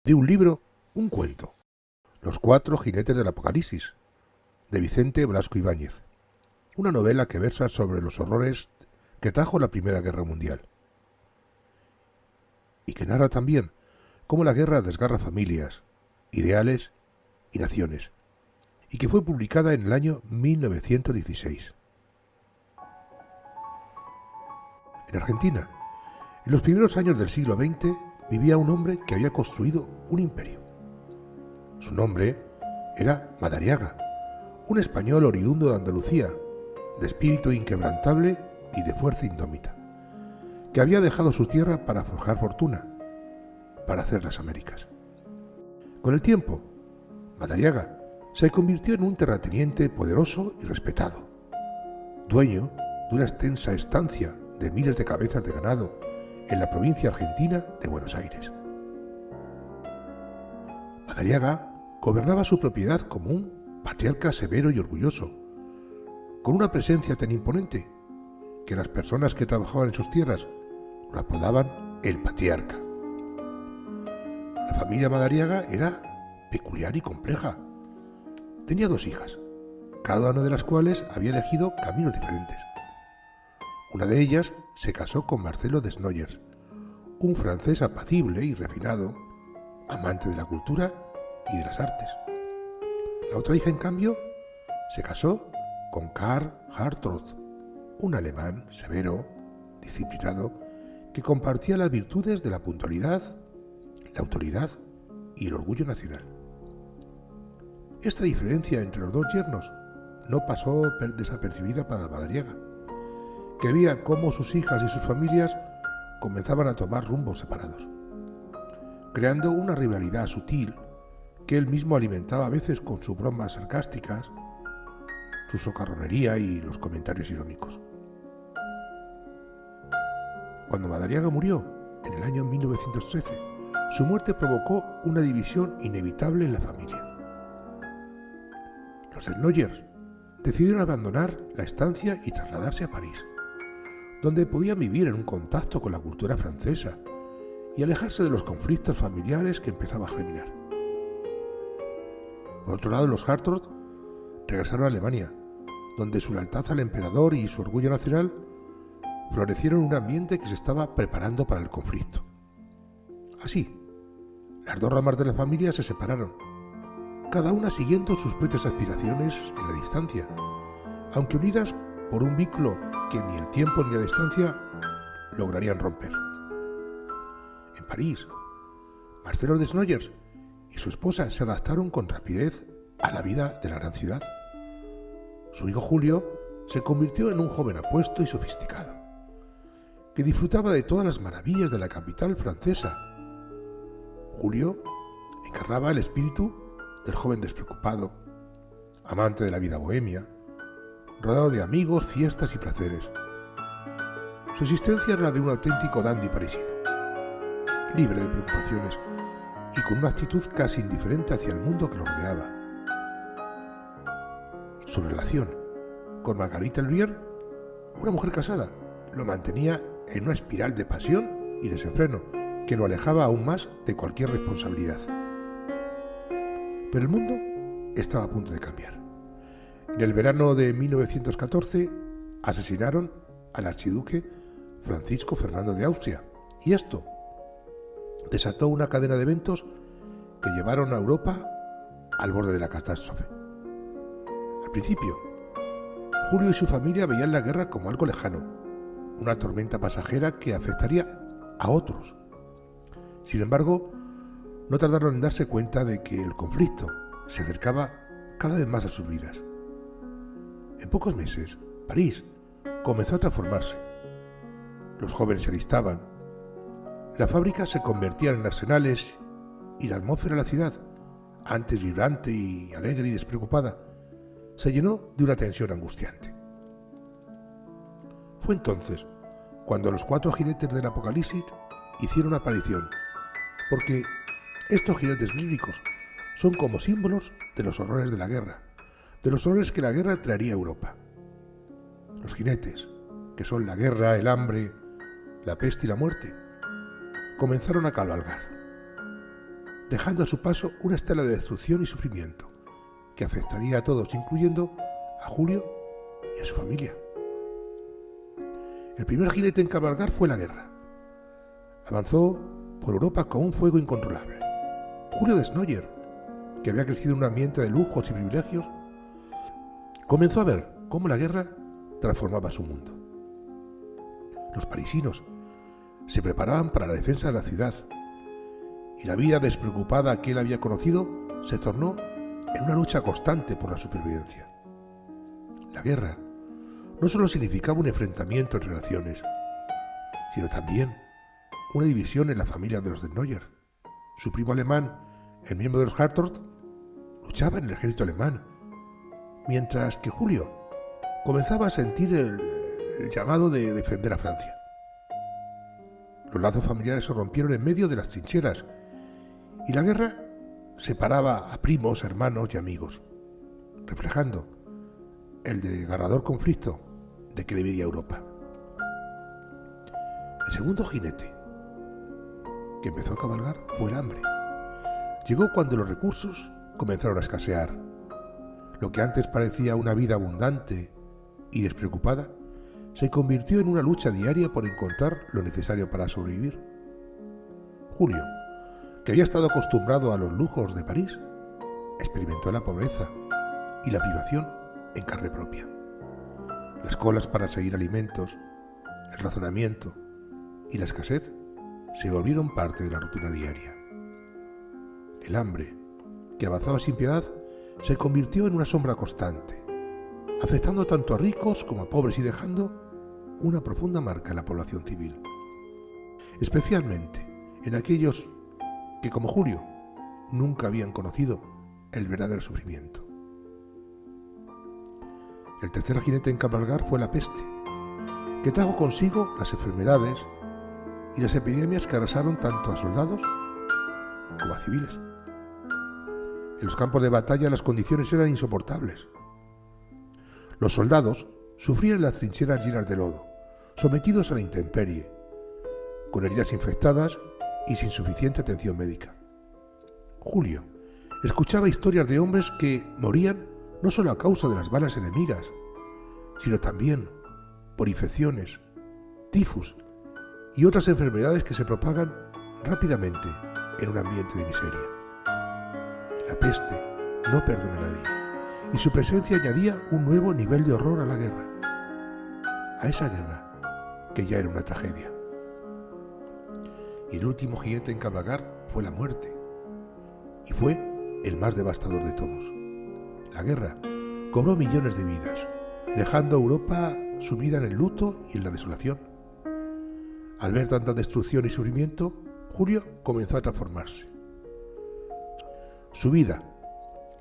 de un libro, un cuento, Los cuatro jinetes del Apocalipsis, de Vicente Blasco Ibáñez, una novela que versa sobre los horrores que trajo la Primera Guerra Mundial, y que narra también cómo la guerra desgarra familias, ideales y naciones, y que fue publicada en el año 1916. En Argentina, en los primeros años del siglo XX, vivía un hombre que había construido un imperio. Su nombre era Madariaga, un español oriundo de Andalucía, de espíritu inquebrantable y de fuerza indómita, que había dejado su tierra para forjar fortuna, para hacer las Américas. Con el tiempo, Madariaga se convirtió en un terrateniente poderoso y respetado, dueño de una extensa estancia de miles de cabezas de ganado en la provincia argentina de Buenos Aires. Madariaga gobernaba su propiedad como un patriarca severo y orgulloso, con una presencia tan imponente que las personas que trabajaban en sus tierras lo apodaban el patriarca. La familia Madariaga era peculiar y compleja. Tenía dos hijas, cada una de las cuales había elegido caminos diferentes. Una de ellas se casó con Marcelo Desnoyers, un francés apacible y refinado, amante de la cultura y de las artes. La otra hija, en cambio, se casó con Karl Hartrott, un alemán severo, disciplinado, que compartía las virtudes de la puntualidad, la autoridad y el orgullo nacional. Esta diferencia entre los dos yernos no pasó desapercibida para Madariaga, que veía cómo sus hijas y sus familias comenzaban a tomar rumbos separados, creando una rivalidad sutil que él mismo alimentaba a veces con sus bromas sarcásticas, su socarronería y los comentarios irónicos. Cuando Madariaga murió, en el año 1913, su muerte provocó una división inevitable en la familia. Los Desnoyers decidieron abandonar la estancia y trasladarse a París, donde podían vivir en un contacto con la cultura francesa y alejarse de los conflictos familiares que empezaba a germinar. Por otro lado, los Hartrott regresaron a Alemania, donde su lealtad al emperador y su orgullo nacional florecieron en un ambiente que se estaba preparando para el conflicto. Así, las dos ramas de la familia se separaron, cada una siguiendo sus propias aspiraciones en la distancia, aunque unidas por un vínculo que ni el tiempo ni la distancia lograrían romper. En París, Marcelo Desnoyers y su esposa se adaptaron con rapidez a la vida de la gran ciudad. Su hijo Julio se convirtió en un joven apuesto y sofisticado, que disfrutaba de todas las maravillas de la capital francesa. Julio encarnaba el espíritu del joven despreocupado, amante de la vida bohemia, rodeado de amigos, fiestas y placeres. Su existencia era la de un auténtico dandy parisino, libre de preocupaciones y con una actitud casi indiferente hacia el mundo que lo rodeaba. Su relación con Marguerite Elvier, una mujer casada, lo mantenía en una espiral de pasión y desenfreno que lo alejaba aún más de cualquier responsabilidad. Pero el mundo estaba a punto de cambiar. En el verano de 1914 asesinaron al archiduque Francisco Fernando de Austria, y esto desató una cadena de eventos que llevaron a Europa al borde de la catástrofe. Al principio, Julio y su familia veían la guerra como algo lejano, una tormenta pasajera que afectaría a otros. Sin embargo, no tardaron en darse cuenta de que el conflicto se acercaba cada vez más a sus vidas. En pocos meses, París comenzó a transformarse. Los jóvenes se alistaban, las fábricas se convertían en arsenales y la atmósfera de la ciudad, antes vibrante y alegre y despreocupada, se llenó de una tensión angustiante. Fue entonces cuando los cuatro jinetes del Apocalipsis hicieron aparición, porque estos jinetes bíblicos son como símbolos de los horrores de la guerra, de los horrores que la guerra traería a Europa. Los jinetes, que son la guerra, el hambre, la peste y la muerte, comenzaron a cabalgar. dejando a su paso una estela de destrucción y sufrimiento que afectaría a todos, incluyendo a Julio y a su familia. El primer jinete en cabalgar fue la guerra. Avanzó por Europa con un fuego incontrolable. Julio Desnoyers, que había crecido en un ambiente de lujos y privilegios, comenzó a ver cómo la guerra transformaba su mundo. Los parisinos se preparaban para la defensa de la ciudad y la vida despreocupada que él había conocido se tornó en una lucha constante por la supervivencia. La guerra no solo significaba un enfrentamiento entre naciones, sino también una división en la familia de los Desnoyers. Su primo alemán, el miembro de los Hartort, luchaba en el ejército alemán, mientras que Julio comenzaba a sentir el llamado de defender a Francia. Los lazos familiares se rompieron en medio de las trincheras y la guerra separaba a primos, hermanos y amigos, reflejando el desgarrador conflicto de que dividía Europa. El segundo jinete que empezó a cabalgar fue el hambre. Llegó cuando los recursos comenzaron a escasear. Lo que antes parecía una vida abundante y despreocupada se convirtió en una lucha diaria por encontrar lo necesario para sobrevivir. Julio, que había estado acostumbrado a los lujos de París, experimentó la pobreza y la privación en carne propia. Las colas para seguir alimentos, el racionamiento y la escasez se volvieron parte de la rutina diaria. El hambre, que avanzaba sin piedad, se convirtió en una sombra constante, afectando tanto a ricos como a pobres y dejando una profunda marca en la población civil, especialmente en aquellos que, como Julio, nunca habían conocido el verdadero sufrimiento. El tercer jinete en cabalgar fue la peste, que trajo consigo las enfermedades y las epidemias que arrasaron tanto a soldados como a civiles. En los campos de batalla las condiciones eran insoportables. Los soldados sufrían las trincheras llenas de lodo, sometidos a la intemperie, con heridas infectadas y sin suficiente atención médica. Julio escuchaba historias de hombres que morían no solo a causa de las balas enemigas, sino también por infecciones, tifus y otras enfermedades que se propagan rápidamente en un ambiente de miseria. La peste no perdona a nadie, y su presencia añadía un nuevo nivel de horror a la guerra, a esa guerra que ya era una tragedia. Y el último jinete en cabalgar fue la muerte, y fue el más devastador de todos. La guerra cobró millones de vidas, dejando a Europa sumida en el luto y en la desolación. Al ver tanta destrucción y sufrimiento, Julio comenzó a transformarse. Su vida,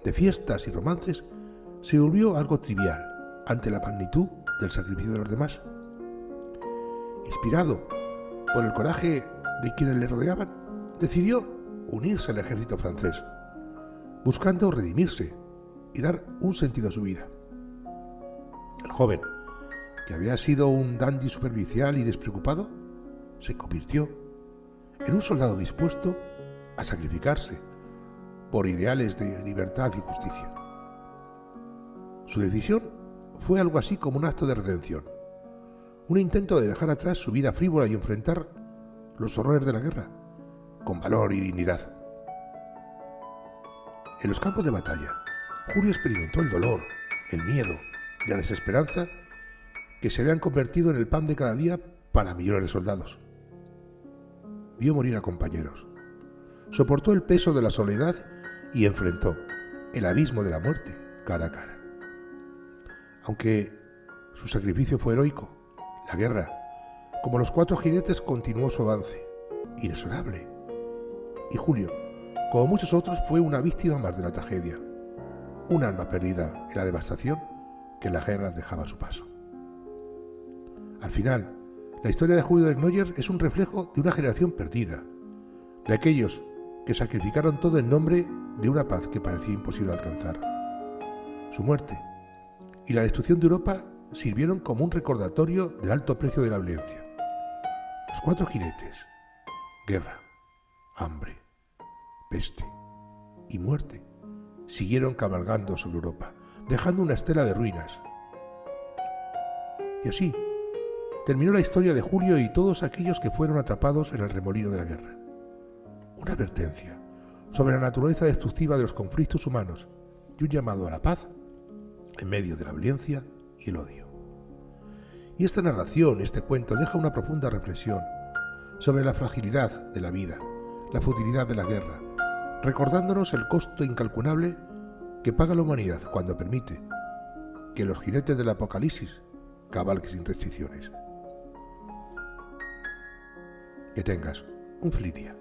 de fiestas y romances, se volvió algo trivial ante la magnitud del sacrificio de los demás. Inspirado por el coraje de quienes le rodeaban, decidió unirse al ejército francés, buscando redimirse y dar un sentido a su vida. El joven, que había sido un dandy superficial y despreocupado, se convirtió en un soldado dispuesto a sacrificarse por ideales de libertad y justicia. Su decisión fue algo así como un acto de redención, un intento de dejar atrás su vida frívola y enfrentar los horrores de la guerra con valor y dignidad. En los campos de batalla, Julio experimentó el dolor, el miedo y la desesperanza que se habían convertido en el pan de cada día para millones de soldados. Vio morir a compañeros, soportó el peso de la soledad y enfrentó el abismo de la muerte cara a cara. Aunque su sacrificio fue heroico, la guerra, como los cuatro jinetes, continuó su avance, inexorable. Y Julio, como muchos otros, fue una víctima más de la tragedia, un alma perdida en la devastación que la guerra dejaba a su paso. Al final, la historia de Julio Desnoyers es un reflejo de una generación perdida, de aquellos que sacrificaron todo en nombre de una paz que parecía imposible alcanzar. Su muerte y la destrucción de Europa sirvieron como un recordatorio del alto precio de la violencia. Los cuatro jinetes: guerra, hambre, peste y muerte siguieron cabalgando sobre Europa, dejando una estela de ruinas. Y así terminó la historia de Julio y todos aquellos que fueron atrapados en el remolino de la guerra. Una advertencia sobre la naturaleza destructiva de los conflictos humanos y un llamado a la paz en medio de la violencia y el odio. Y esta narración, este cuento, deja una profunda reflexión sobre la fragilidad de la vida, la futilidad de la guerra, recordándonos el costo incalculable que paga la humanidad cuando permite que los jinetes del apocalipsis cabalguen sin restricciones. Que tengas un feliz día.